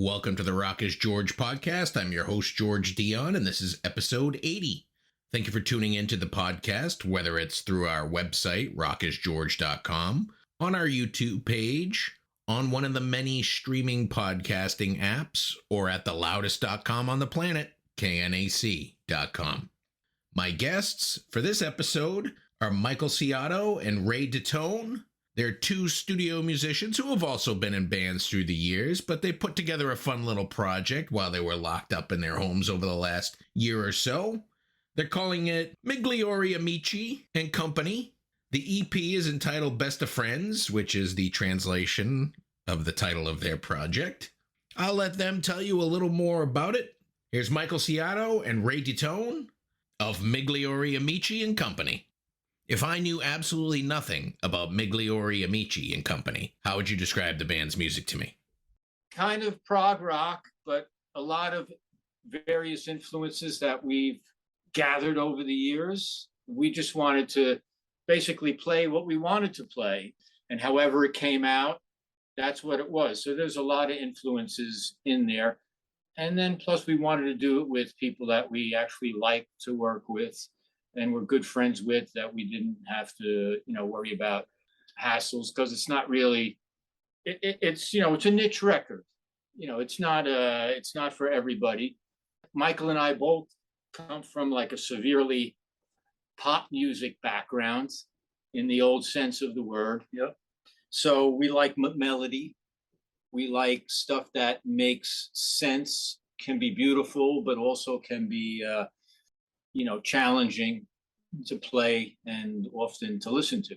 Welcome to the Rock is George podcast. I'm your host, George Dionne, and this is episode 80. Thank you for tuning into the podcast, whether it's through our website, rockisgeorge.com, on our YouTube page, on one of the many streaming podcasting apps, or at the loudest.com on the planet, knac.com. My guests for this episode are Michael Sciotto and Ray Detone. They're two studio musicians who have also been in bands through the years, but they put together a fun little project while they were locked up in their homes over the last year or so. They're calling it MIGLIORI Amici and Company. The EP is entitled Best of Friends, which is the translation of the title of their project. I'll let them tell you a little more about it. Here's Michael Sciotto and Ray Detone of MIGLIORI Amici and Company. If I knew absolutely nothing about MIGLIORI Amici and Company, how would you describe the band's music to me? Kind of prog rock, but a lot of various influences that we've gathered over the years. We just wanted to basically play what we wanted to play, and however it came out, that's what it was. So there's a lot of influences in there. And then plus we wanted to do it with people that we actually like to work with and we're good friends with, that we didn't have to, worry about hassles, because it's not really, it's a niche record. It's not for everybody. Michael and I both come from like a severely pop music background in the old sense of the word. Yep. So we like melody. We like stuff that makes sense, can be beautiful, but also can be, challenging to play and often to listen to.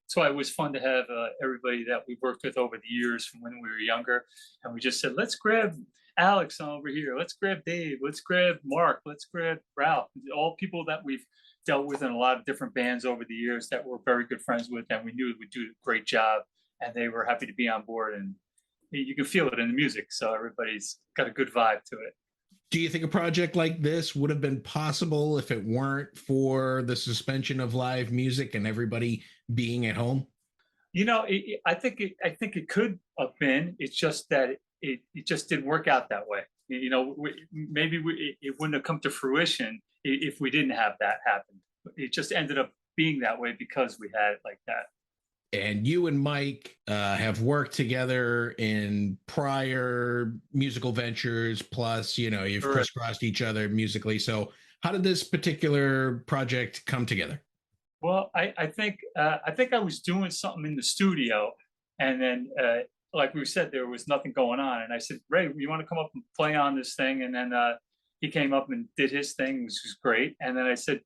So it was fun to have everybody that we worked with over the years from when we were younger. And we just said, let's grab Alex over here. Let's grab Dave. Let's grab Mark. Let's grab Ralph. All people that we've dealt with in a lot of different bands over the years that we're very good friends with, and we knew would do a great job. And they were happy to be on board. And you can feel it in the music. So everybody's got a good vibe to it. Do you think a project like this would have been possible if it weren't for the suspension of live music and everybody being at home? I think it could have been. It's just that it just didn't work out that way. Maybe it wouldn't have come to fruition if we didn't have that happen. It just ended up being that way because we had it like that. And you and Mike have worked together in prior musical ventures, plus, you've crisscrossed each other musically. So how did this particular project come together? Well, I think I was doing something in the studio, and then like we said, there was nothing going on. And I said, Ray, you want to come up and play on this thing? And then he came up and did his thing, which was great. And then I said,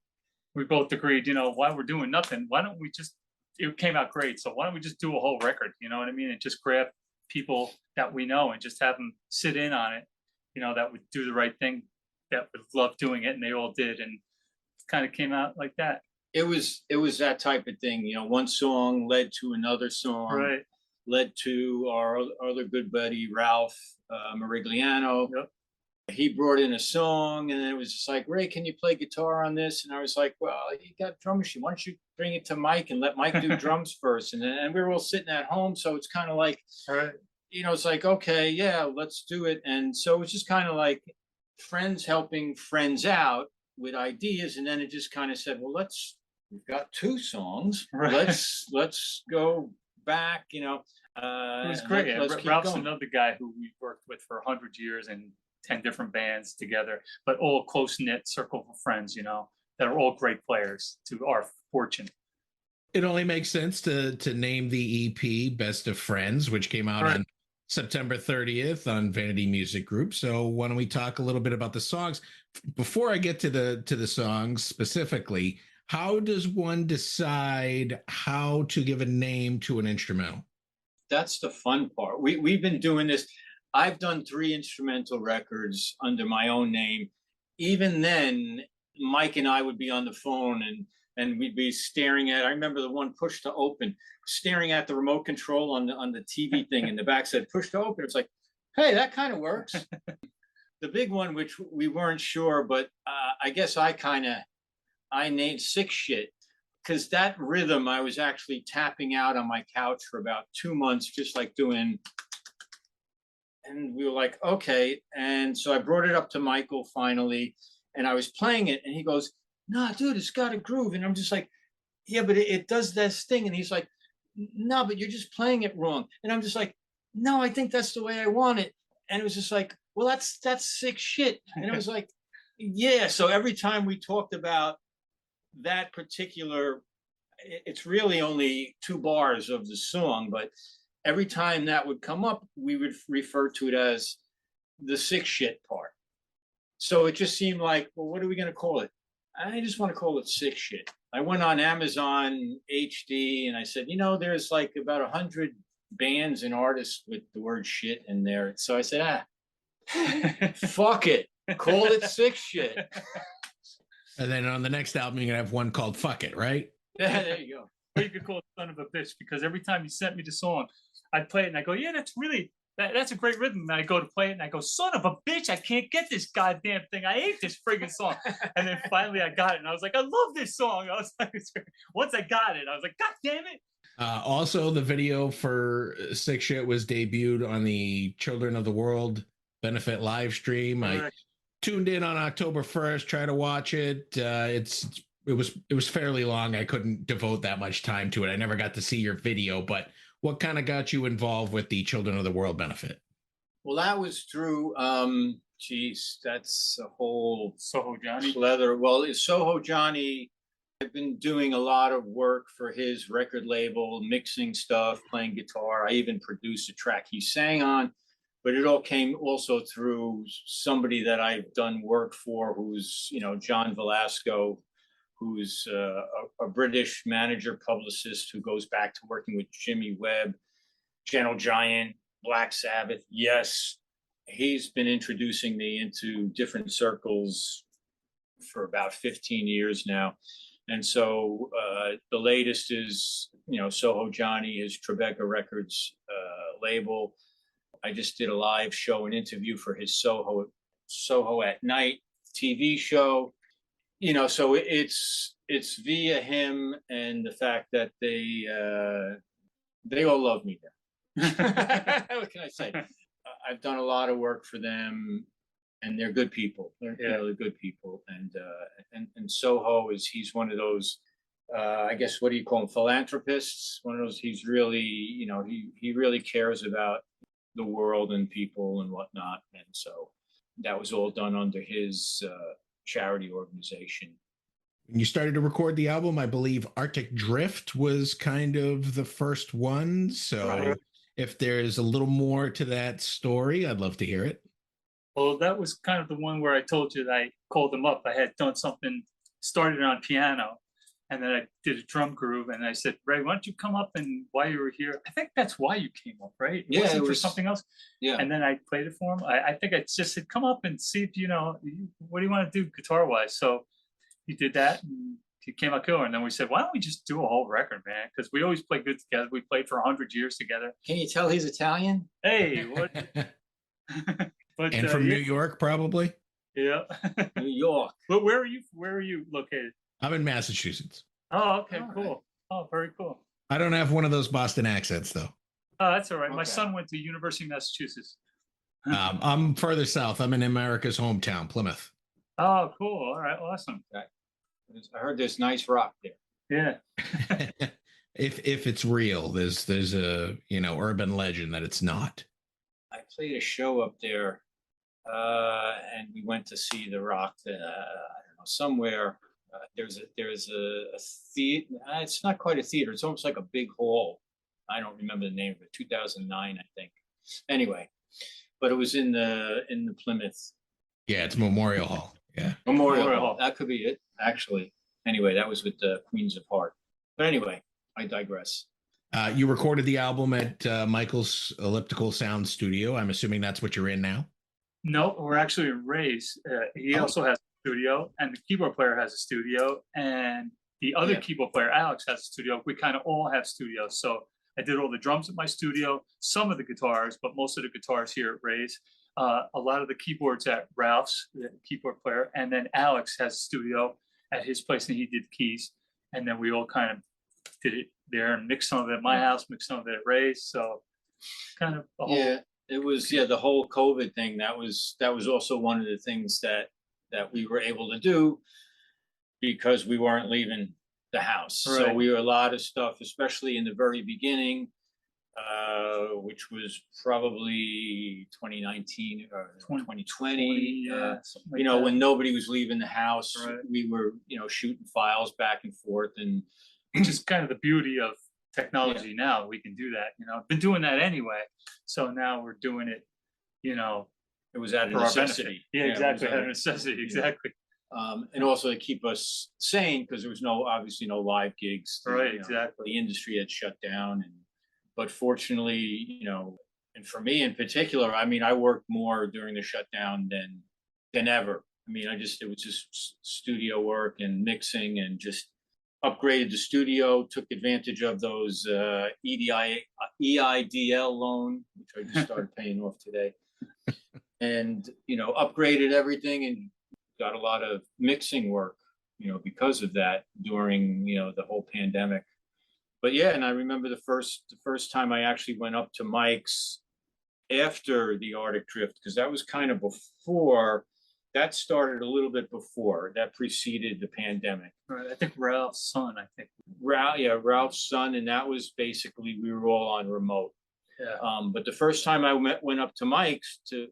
we both agreed, while we're doing nothing, why don't we just, it came out great. So why don't we just do a whole record, you know what I mean? And just grab people that we know and just have them sit in on it, that would do the right thing, that would love doing it. And they all did. And it kind of came out like that. It was that type of thing, one song led to another song, right. Led to our other good buddy, Ralph Marigliano. Yep. He brought in a song, and then it was just like, Ray, can you play guitar on this? And I was like, well, you got a drum machine. Why don't you bring it to Mike and let Mike do drums first? And we were all sitting at home. So it's kind of like, right. It's like, okay, yeah, let's do it. And so it's just kind of like friends helping friends out with ideas. And then it just kind of said, well, we've got two songs. Right. Let's go back, It was great. Ralph's another guy who we've worked with for 100 years and 10 different bands together, but all close-knit circle of friends, that are all great players to our fortune. It only makes sense to name the EP Best of Friends, which came out on September 30th on Vanity Music Group. So why don't we talk a little bit about the songs? Before I get to the songs specifically, how does one decide how to give a name to an instrumental? That's the fun part. We've been doing this. I've done 3 instrumental records under my own name. Even then, Mike and I would be on the phone and we'd be staring at, I remember the one Push to Open, staring at the remote control on the TV thing in the back said Push to Open. It's like, hey, that kind of works. The big one, which we weren't sure, but I guess I named Sick Shit, because that rhythm I was actually tapping out on my couch for about 2 months, just like doing And we were like, okay. And so I brought it up to Michael finally, and I was playing it, and he goes, "No, dude, it's got a groove." And I'm just like, "Yeah, but it does this thing." And he's like, "No, but you're just playing it wrong." And I'm just like, "No, I think that's the way I want it." And it was just like, "Well, that's sick shit." And it was like, yeah. So every time we talked about that particular, it's really only 2 bars of the song, but every time that would come up, we would refer to it as the sick shit part. So it just seemed like, well, what are we going to call it? I just want to call it sick shit. I went on Amazon HD and I said, there's like about 100 bands and artists with the word shit in there. So I said, fuck it, call it sick shit. And then on the next album, you're gonna have one called "Fuck It," right? Yeah, there you go. Or you could call it "Son of a Bitch," because every time you sent me the song, I'd play it and I go, "Yeah, that's a great rhythm." And I go to play it and I go, "Son of a bitch, I can't get this goddamn thing. I hate this friggin' song." And then finally I got it and I was like, "I love this song." I was like, once I got it, I was like, "God damn it." Also, the video for "Sick Shit" was debuted on the Children of the World benefit live stream. I tuned in on October 1st, try to watch it. It was fairly long. I couldn't devote that much time to it. I never got to see your video, but what kind of got you involved with the Children of the World benefit? Well, that was through that's a whole Soho Johnny. leather. Well, it's Soho Johnny. I've been doing a lot of work for his record label, mixing stuff, playing guitar. I even produced a track he sang on, but it all came also through somebody that I've done work for, who's, John Velasco, who's a British manager publicist who goes back to working with Jimmy Webb, Gentle Giant, Black Sabbath. Yes, he's been introducing me into different circles for about 15 years now. And so the latest is, Soho Johnny, his Tribeca Records label. I just did a live show, an interview for his Soho at Night TV show. So it's via him and the fact that they all love me there. What can I say? I've done a lot of work for them, and they're good people. They're good people. And Soho he's one of those, I guess, what do you call them, philanthropists? One of those. He's really, he really cares about the world and people and whatnot. And so that was all done under his charity organization. When you started to record the album, I believe Arctic Drift was kind of the first one. So if there's a little more to that story, I'd love to hear it. Well, that was kind of the one where I told you that I called him up. I had done something, started on piano, and then I did a drum groove. And I said, "Ray, why don't you come up?" And while you were here, I think that's why you came up, right? Yeah, it was for something else. Yeah. And then I played it for him. I think I just said, "Come up and see if what do you want to do guitar wise?" So he did that, and he came up killer. And then we said, "Why don't we just do a whole record, man? Because we always play good together. We played for 100 years together." Can you tell he's Italian? Hey, what? But, and from New York, probably. Yeah. New York. But where are you located? I'm in Massachusetts. Oh, okay, All cool. right. Oh, very cool. I don't have one of those Boston accents, though. Oh, that's all right. My Okay. son went to University of Massachusetts. I'm further south. I'm in America's hometown, Plymouth. Oh, cool. All right, awesome. I heard there's nice rock there. Yeah. if it's real, there's a urban legend that it's not. I played a show up there, and we went to see the rock. I don't know, somewhere. There's a theater. It's not quite a theater. It's almost like a big hall. I don't remember the name of it. 2009, I think. Anyway, but it was in the Plymouth. Yeah, it's Memorial Hall. Yeah. Memorial Hall. That could be it, actually. Anyway, that was with the Queens of Heart. But anyway, I digress. You recorded the album at Michael's Elliptical Sound Studio. I'm assuming that's what you're in now. No, we're actually in Ray's. He also has a studio, and the keyboard player has a studio, and the other keyboard player, Alex, has a studio. We kind of all have studios. So I did all the drums at my studio, some of the guitars, but most of the guitars here at Ray's. A lot of the keyboards at Ralph's, the keyboard player, and then Alex has a studio at his place, and he did the keys. And then we all kind of did it there and mixed some of it at my house, mixed some of it at Ray's. So kind of a whole It was, yeah, the whole COVID thing. That was also one of the things that we were able to do because we weren't leaving the house. So Right. we were a lot of stuff, especially in the very beginning, which was probably 2019 or 2020. Yeah, something like You know, that. when nobody was leaving the house, Right. we were, shooting files back and forth, and Which is kind of the beauty of technology now. We can do that. I've been doing that anyway. So now we're doing it, it was out of for our benefit. necessity. Yeah, it was exactly. out Out of- of necessity. Exactly. and also to keep us sane because there was obviously no live gigs. Right, exactly. The industry had shut down, but fortunately, and for me in particular, I mean, I worked more during the shutdown than ever. I mean, it was just studio work and mixing, and just upgraded the studio, took advantage of those EIDL loan, which I just started paying off today, and upgraded everything and got a lot of mixing work, because of that during the whole pandemic. But yeah, and I remember the first time I actually went up to Mike's after the Arctic Drift, because that was kind of before. That started a little bit before. That preceded the pandemic. Right. I think Ralph's son. I think. Ralph's son, and that was basically we were all on remote. Yeah. But the first time I went up to Mike's to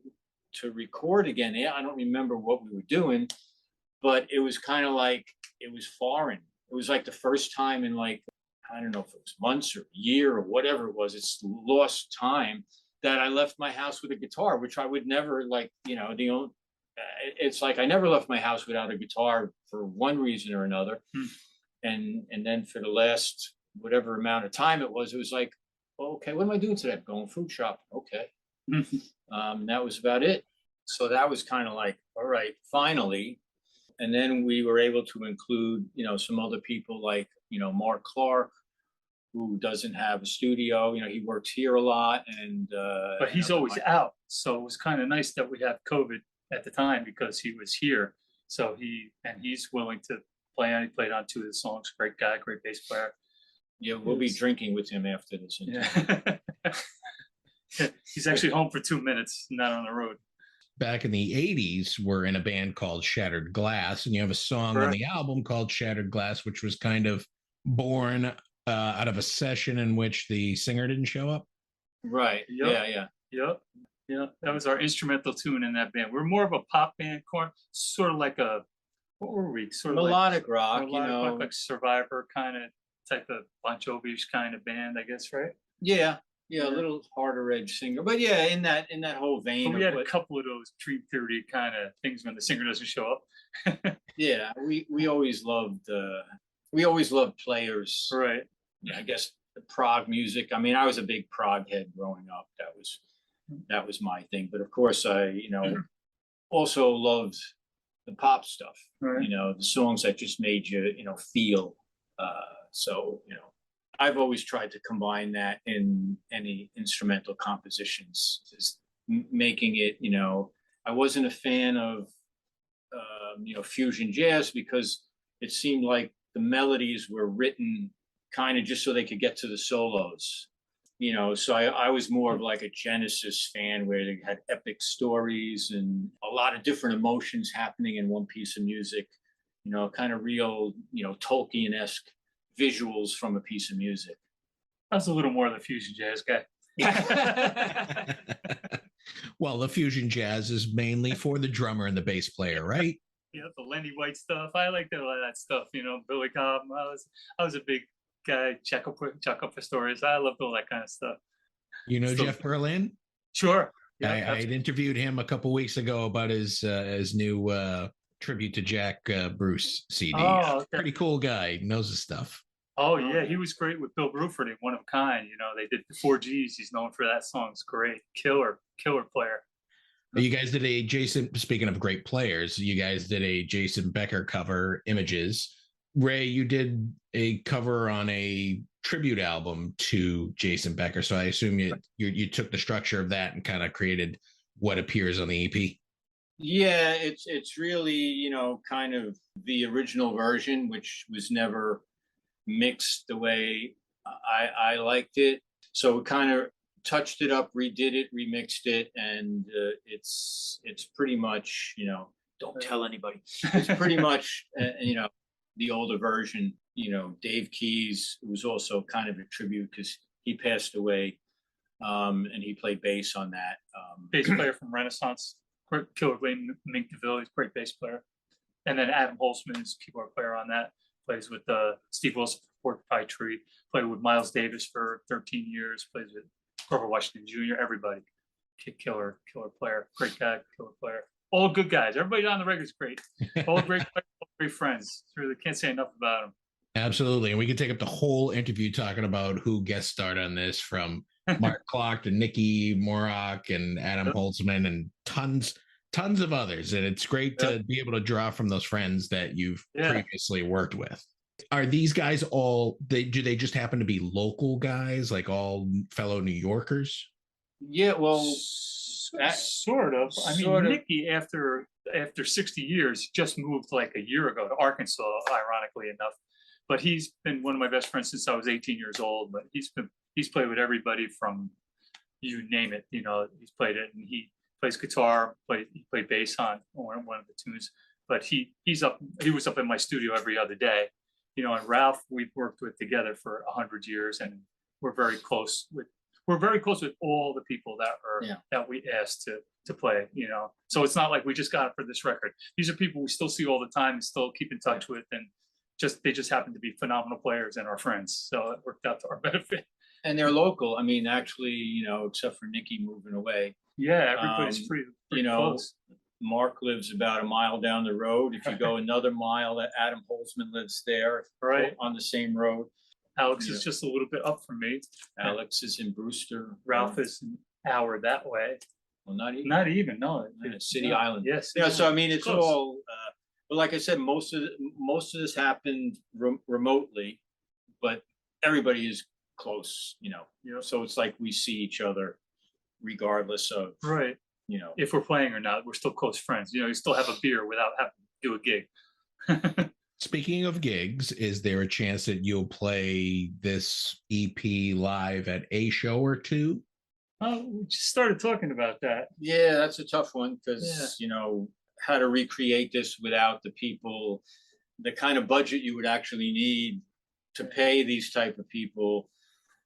record again, I don't remember what we were doing, but it was kind of like it was foreign. It was like the first time in, like, I don't know if it was months or a year or whatever it was. It's lost time that I left my house with a guitar, which I would never, like, it's like I never left my house without a guitar for one reason or another. And then for the last whatever amount of time it was like, well, okay, what am I doing today? I'm going food shopping. Okay. That was about it. So that was kind of like, all right, finally. And then we were able to include, some other people like, Mark Clark, who doesn't have a studio. He works here a lot, and But he's always out. So it was kind of nice that we had COVID at the time because he was here. So he's willing to play on. He played on 2 of the songs. Great guy, great bass player. Yeah, we'll be drinking with him after this. Yeah. He's actually home for 2 minutes, not on the road. Back in the 80s, we're in a band called Shattered Glass, and you have a song on the album called Shattered Glass, which was kind of born out of a session in which the singer didn't show up. Right. Yep. Yeah. That was our instrumental tune in that band. We're more of a pop band, sort of like what were we? Sort of melodic rock, rock, like Survivor kind of type of Bon Jovi-ish kind of band, I guess, right? Yeah, a little harder edge singer, but yeah, in that whole vein. But we had a couple of those Dream Theory kind of things when the singer doesn't show up. Yeah, we always loved players. Right. Yeah, I guess the prog music. I mean, I was a big prog head growing up. That was my thing. But of course, I also loved the pop stuff. Right. The songs that just made you feel. So I've always tried to combine that in any instrumental compositions, just making it, I wasn't a fan of, fusion jazz because it seemed like the melodies were written kind of just so they could get to the solos, so I was more of like a Genesis fan where they had epic stories and a lot of different emotions happening in one piece of music, kind of real, Tolkien-esque visuals from a piece of music. I was a little more of the fusion jazz guy. Well, the fusion jazz is mainly for the drummer and the bass player, right? Yeah, the Lenny White stuff. I liked a lot of that stuff. Billy Cobb. I was a big guy. Check up for stories. I loved all that kind of stuff. Jeff Berlin? Sure. Yeah, I had interviewed him a couple weeks ago about his new tribute to Jack Bruce CD. Oh, okay. Pretty cool guy. Knows his stuff. Oh yeah, he was great with Bill Bruford in One of a Kind. They did the 4Gs. He's known for that song. It's great. Killer player. You guys did a Jason, speaking of great players, you guys did a Jason Becker cover, Images. Ray, you did a cover on a tribute album to Jason Becker. So I assume you took the structure of that and kind of created what appears on the EP. Yeah, it's really, kind of the original version, which was never mixed the way I liked it. So we kind of touched it up, redid it, remixed it, and it's pretty much, don't tell anybody. It's pretty much, the older version. Dave Keys, who was also kind of a tribute because he passed away, and he played bass on that. Bass player from Renaissance, Killer Mink DeVille, he's a great bass player. And then Adam Holzman is keyboard player on that. Plays with Steve Wilson for Porcupine Tree. Played with Miles Davis for 13 years. Plays with Grover Washington Jr. Everybody, killer player, great guy, killer player. All good guys. Everybody on the record is great. All great players, all great friends. Really can't say enough about them. Absolutely. And we could take up the whole interview talking about who guest starred on this, from Mark Clark to Nikki Morrock and Adam Holtzman and tons of others. And it's great to be able to draw from those friends that you've previously worked with. Are these guys all, do they just happen to be local guys, like all fellow New Yorkers? Yeah, well, sort of. I mean, Nikki, after 60 years, just moved like a year ago to Arkansas, ironically enough. But he's been one of my best friends since I was 18 years old. But he's played with everybody from, you name it. He's played it, and he plays guitar. He played bass on one of the tunes. But he was up in my studio every other day. And Ralph, we've worked with together for 100 years, and we're very close with all the people that we asked to play. So it's not like we just got it for this record. These are people we still see all the time and still keep in touch with, and they just happen to be phenomenal players and our friends. So it worked out to our benefit. And they're local. I mean, actually, except for Nikki moving away. Yeah, everybody's pretty close. Mark lives about a mile down the road. If you go another mile, Adam Holzman lives there, on the same road. Alex is just a little bit up from me. Alex is in Brewster. Ralph is an hour that way. Well, not even. No, City Island. Yes. So I mean, it's close. All. But like I said, most of this happened remotely, but everybody is close. So it's like we see each other, regardless of if we're playing or not. We're still close friends. You still have a beer without having to do a gig. Speaking of gigs, is there a chance that you'll play this EP live at a show or two? We just started talking about that. Yeah, that's a tough one because, how to recreate this without the people, the kind of budget you would actually need to pay these type of people,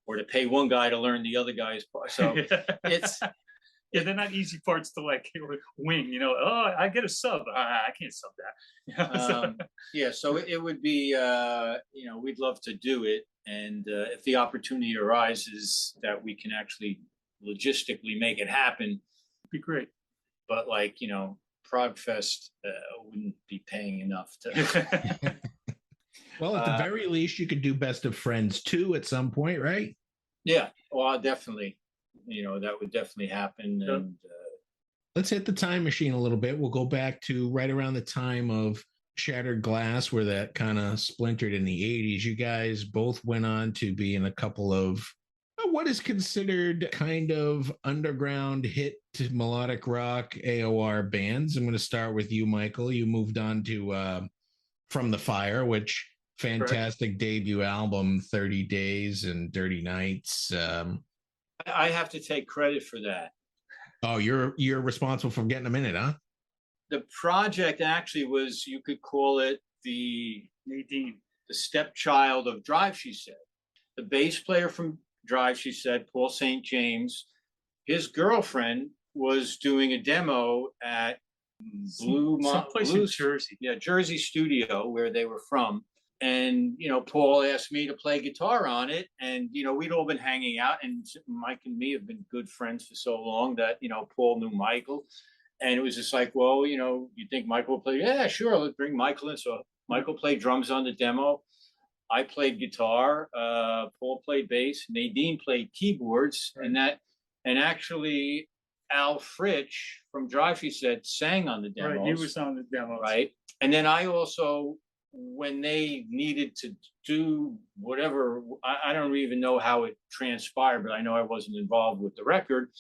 or to pay one guy to learn the other guy's part. So it's... Yeah, they're not easy parts to wing, oh, I get a sub. I can't sub that. So it would be, we'd love to do it. And if the opportunity arises that we can actually logistically make it happen, it'd be great. But Prog Fest wouldn't be paying enough to. Well, at the very least, you could do Best of Friends 2 at some point, right? Yeah, well, definitely. That would definitely happen. Yep. And let's hit the time machine a little bit. We'll go back to right around the time of Shattered Glass, where that kind of splintered in the 80s. You guys both went on to be in a couple of what is considered kind of underground hit melodic rock AOR bands. I'm going to start with you, Michael. You moved on to From the Fire, which fantastic debut album, 30 Days and Dirty Nights. I have to take credit for that. Oh, you're responsible for getting them in it, huh? The project actually was, you could call it the stepchild of Drive, She Said. The bass player from Drive, She Said, Paul St. James, his girlfriend was doing a demo at someplace in Jersey. Yeah, Jersey studio where they were from. And, Paul asked me to play guitar on it. And, we'd all been hanging out, and Mike and me have been good friends for so long that, Paul knew Michael. And it was just like, well, you think Michael will play? Yeah, sure. Let's bring Michael in. So Michael played drums on the demo. I played guitar. Paul played bass. Nadine played keyboards. Right. And actually Al Fritsch from Drive, She Said, sang on the demos. Right, he was on the demos. Right. And then I also, when they needed to do whatever, I don't even know how it transpired, but I know I wasn't involved with the record.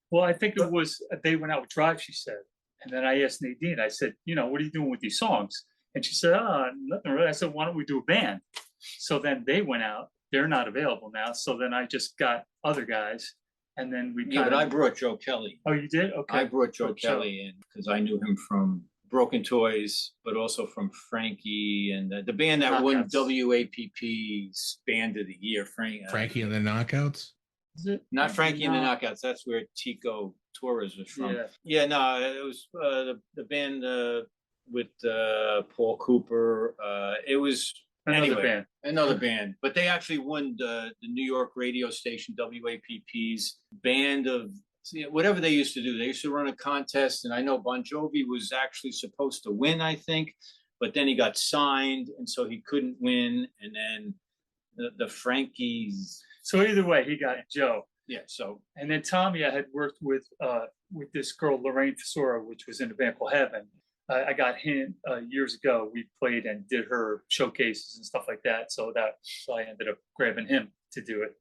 Well, I think it was, they went out with Drive, She Said. And then I asked Nadine, I said, what are you doing with these songs? And she said, nothing really. I said, why don't we do a band? So then they went out. They're not available now. So then I just got other guys And then we Yeah, but I brought Joe Kelly. Oh, you did? Okay. I brought Joe Brought Kelly in because I knew him from Broken Toys, but also from Frankie and the band that won Knockouts. WAPP's Band of the Year. Frankie and the Knockouts? Is it? Not Frankie and the No. Knockouts. That's where Tico Torres was from. Yeah. Yeah, no, it was the band with Paul Cooper. It was another band, but they actually won the New York radio station WAPP's Band of whatever they used to do. They used to run a contest, and I know Bon Jovi was actually supposed to win, I think, but then he got signed, and so he couldn't win. And then the Frankies. So either way, he got Joe. Yeah. So and then Tommy, I had worked with this girl Lorraine Tesoro, which was in a band called Heaven. I got him years ago. We played and did her showcases and stuff like that. So I ended up grabbing him to do it.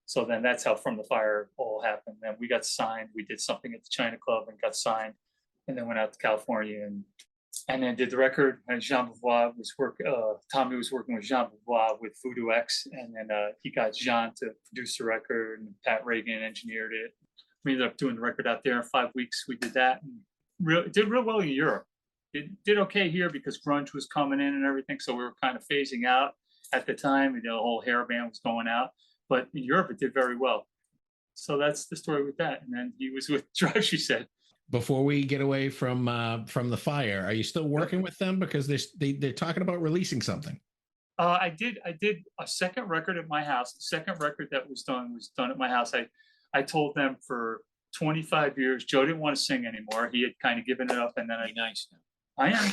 So then that's how From the Fire all happened. Then we got signed. We did something at the China Club and got signed, and then went out to California and then did the record. And Tommy was working with Jean Beauvoir with Voodoo X, and then he got Jean to produce the record, and Pat Reagan engineered it. We ended up doing the record out there in 5 weeks. We did that. And did real well in Europe. It did okay here because grunge was coming in and everything, so we were kind of phasing out at the time. The whole hair band was going out, but in Europe it did very well. So that's the story with that. And then he was with Drive, she said. Before we get away from the Fire, are you still working with them because they're talking about releasing something? I did a second record at my house. The second record that was done at my house. I told them for 25 years Joe didn't want to sing anymore. He had kind of given it up, and then be nice now. I am.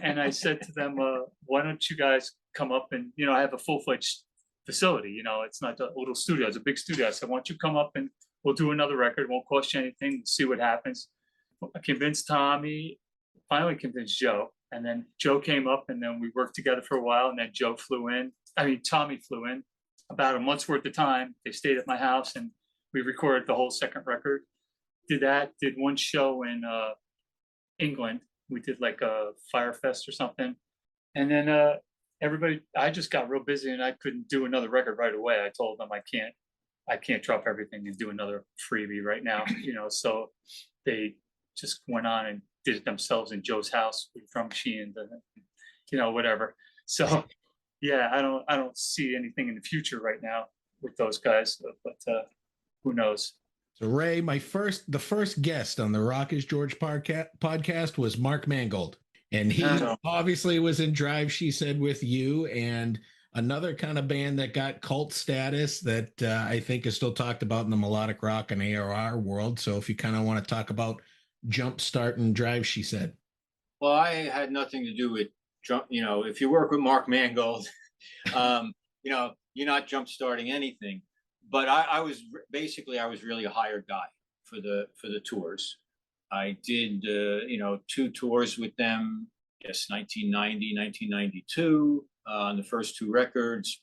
And I said to them, why don't you guys come up and, I have a full-fledged facility, it's not a little studio, it's a big studio. I said, why don't you come up and we'll do another record. It won't cost you anything. See what happens. I convinced Tommy, finally convinced Joe. And then Joe came up, and then we worked together for a while. And then Tommy flew in about a month's worth of time. They stayed at my house, and we recorded the whole second record. Did one show in England. We did like a Firefest or something. And then I just got real busy, and I couldn't do another record right away. I told them I can't drop everything and do another freebie right now, so they just went on and did it themselves in Joe's house with drum machines and whatever. So yeah, I don't see anything in the future right now with those guys, but who knows? So Ray, the first guest on the Rock is George podcast was Mark Mangold, and he obviously was in Drive, She Said, with you, and another kind of band that got cult status that I think is still talked about in the melodic rock and ARR world. So if you kind of want to talk about Jumpstart and Drive, She Said. Well, I had nothing to do with if you work with Mark Mangold, you're not jumpstarting anything. But I was really a hired guy for the tours. I did 2 tours with them. Yes, 1990, 1992. On the first 2 records.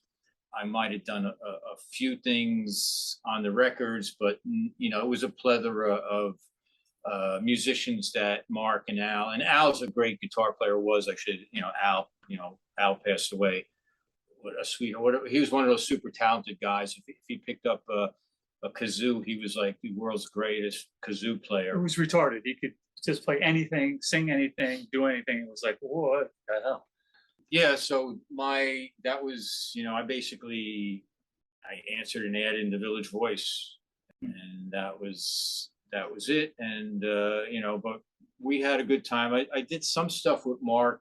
I might have done a few things on the records, but it was a plethora of musicians that Mark and Al's a great guitar player. Al passed away. What a sweet, he was one of those super talented guys. If he picked up a kazoo, he was like the world's greatest kazoo player. It was retarded. He could just play anything, sing anything, do anything. It was like, what the hell? Yeah, so that was, I answered an ad in the Village Voice, and that was it. And but we had a good time. I did some stuff with Mark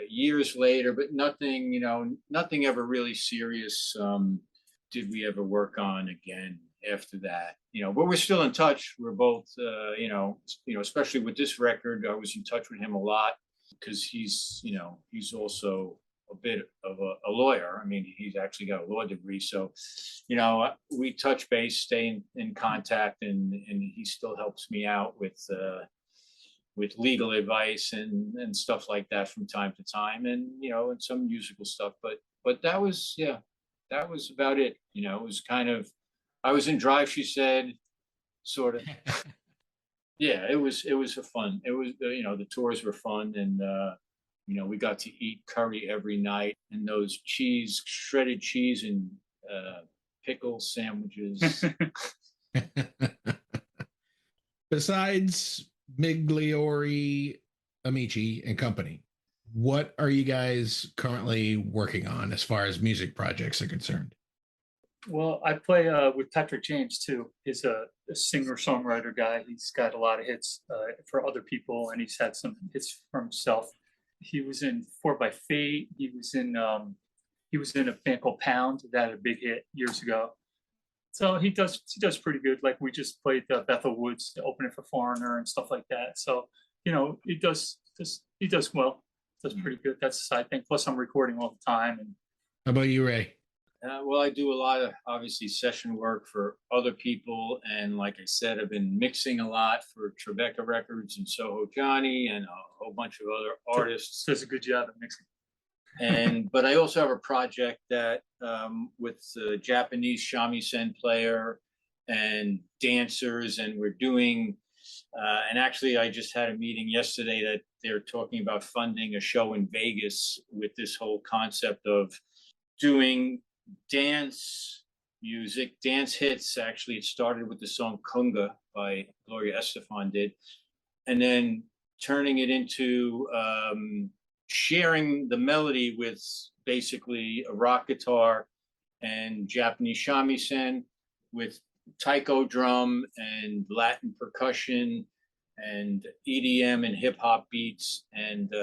years later, but nothing ever really serious. Did we ever work on again after that? But we're still in touch. We're both, especially with this record, I was in touch with him a lot. Because he's also a bit of a lawyer. I mean, he's actually got a law degree. So, we touch base, stay in contact, and he still helps me out with legal advice and stuff like that from time to time, and and some musical stuff. But that was about it. It was kind of, I was in Drive, She Said, sort of. Yeah, it was a fun. It was the tours were fun, and we got to eat curry every night, and those shredded cheese and pickle sandwiches. Besides Migliori, Amici, and Company, what are you guys currently working on as far as music projects are concerned? Well, I play with Patrick James too. He's a singer-songwriter guy. He's got a lot of hits for other people, and he's had some hits for himself. He was in Four by Fate. He was in a band called Pound that had a big hit years ago. So he does pretty good. Like we just played Bethel Woods to open it for Foreigner and stuff like that. So he does well. Does pretty good. That's the side thing. Plus I'm recording all the time. And How about you, Ray? Well, I do a lot of obviously session work for other people, and like I said, I've been mixing a lot for Tribeca Records and Soho Johnny and a whole bunch of other artists. does a good job at mixing. But I also have a project that with a Japanese shamisen player and dancers, and we're doing. And actually, I just had a meeting yesterday that they're talking about funding a show in Vegas with this whole concept of doing dance music, dance hits. Actually, it started with the song Kunga by Gloria Estefan did, and then turning it into sharing the melody with basically a rock guitar and Japanese shamisen with taiko drum and Latin percussion and EDM and hip hop beats and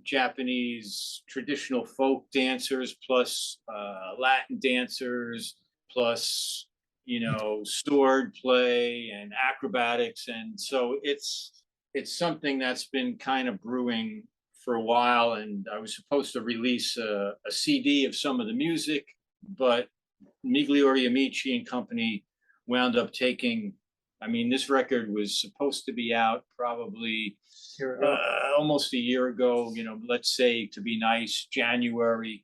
Japanese traditional folk dancers plus Latin dancers plus sword play and acrobatics. And so it's something that's been kind of brewing for a while, and I was supposed to release a CD of some of the music, but Migliori Amici and Company wound up taking, this record was supposed to be out probably almost a year ago, let's say, to be nice, January,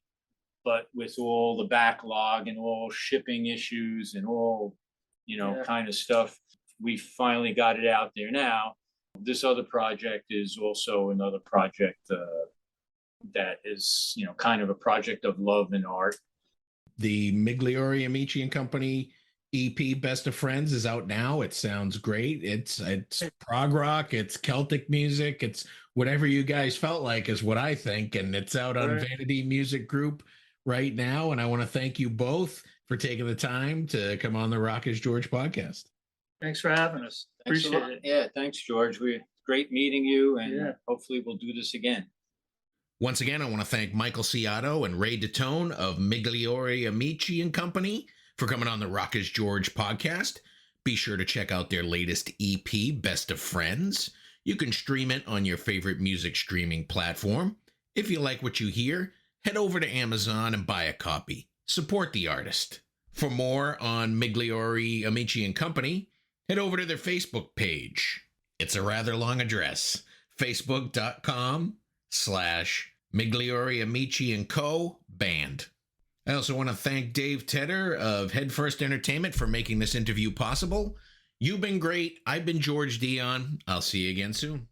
but with all the backlog and all shipping issues and all, kind of stuff, we finally got it out there now. This other project is also another project that is, kind of a project of love and art. The Migliori Amici and Company EP Best of Friends is out now. It sounds great. It's prog rock, it's Celtic music, it's whatever you guys felt like is what I think, and it's out on Vanity Music Group right now. And I want to thank you both for taking the time to come on the Rock is George podcast. Thanks for having us. Appreciate it. Yeah, thanks, George. Great meeting you, and hopefully we'll do this again. Once again, I want to thank Michael Sciotto and Ray Detone of Migliori Amici and Company for coming on the Rock is George podcast. Be sure to check out their latest EP, Best of Friends. You can stream it on your favorite music streaming platform. If you like what you hear, head over to Amazon and buy a copy. Support the artist. For more on Migliori Amici and Company, head over to their Facebook page. It's a rather long address, facebook.com/Migliori Amici and Co. Band. I also want to thank Dave Tedder of Headfirst Entertainment for making this interview possible. You've been great. I've been George Dionne. I'll see you again soon.